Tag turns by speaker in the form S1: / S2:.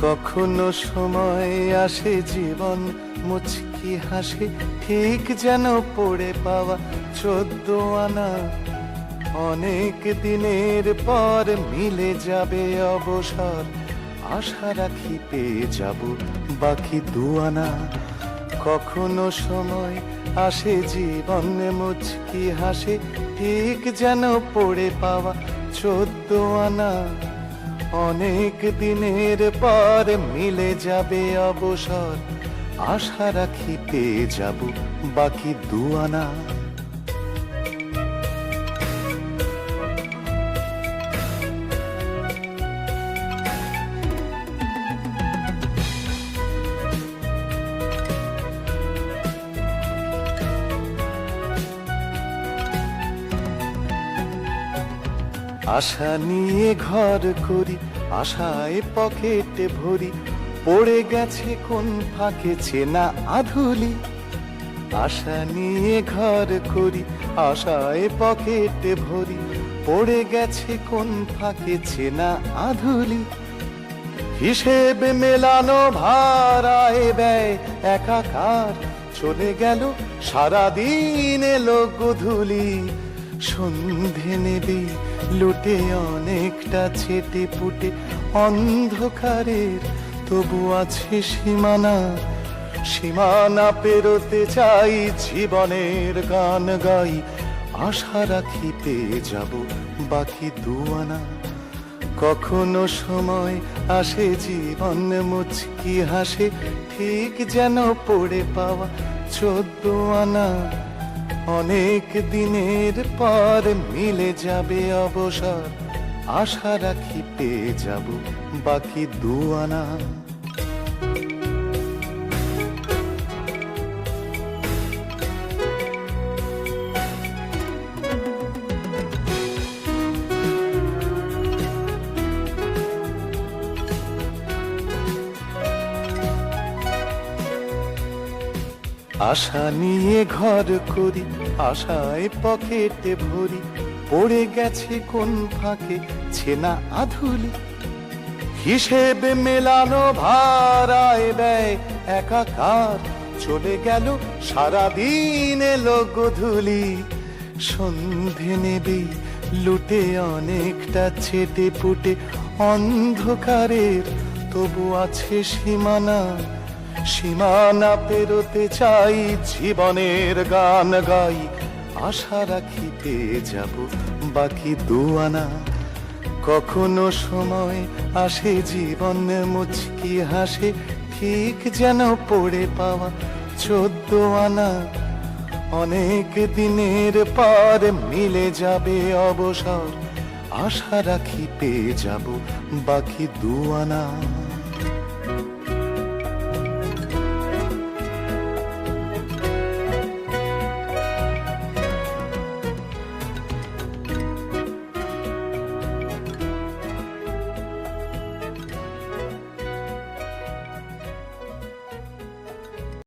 S1: কখনো সময় আসে জীবন মুচকি হাসে, ঠিক যেন পড়ে পাওয়া 14 আনা। অনেক দিনের পর মিলে যাবে অবসর, আশা রাখি পেয়ে যাব বাকি 2 আনা। কখনো সময় আসে জীবন মুচকি হাসে, ঠিক যেন পড়ে পাওয়া 14 আনা। অনেক দিনের পর মিলে যাবে অবসর, আশা রাখি পেয়ে যাব বাকি 2 আনা। আশা নিয়ে ঘর করি, আশায় পকেটে ভরি, পড়ে গেছে কোন ফাঁকে চেনা আধুলি। আশা নিয়ে ঘর করি, আশায় পকেটে ভরি, পড়ে গেছে কোন ফাঁকে চেনা আধুলি। হিসেবে মেলানো ভাড়ায় ব্যয় একাকার, চলে গেল সারাদিন এলো গধূলি। সন্ধে নেবে লুটে অনেকটা ছেটে পুটে অন্ধকারের, তবু আছে সীমানা। সীমানা পেরোতে চাই, জীবনের গান গাই, আশা রাখি পেয়ে যাব বাকি 2 আনা। কখনো সময় আসে জীবন মুচকি হাসে, ঠিক যেন পড়ে পাওয়া 14 আনা। অনেক দিনের পর মিলে যাবে অবসর, আশা রাখি পেয়ে যাব বাকি 2 আনা। আশা নিয়ে ঘর করি, আশায় পকেটে ভরি, পড়ে গেছে কোন ফাঁকে চেনা আধুলি। হিসেবে মেলানো ভাড়ায় ব্যয় একাকার, চলে গেল সারাদিন এলো গধূলি। সন্ধে নেবে লুটে অনেকটা ছেটে পুটে অন্ধকারের, তবু আছে সীমানা। সীমানা পেরোতে চাই, জীবনের গান গাই, আশা রাখি পেয়ে যাব বাকি 2 আনা। কখনো সময় আসে জীবন মুচকি হাসে, ঠিক যেন পড়ে পাওয়া 14 আনা। অনেক দিনের পর মিলে যাবে অবসর, আশা রাখি পেয়ে যাব বাকি 2 আনা।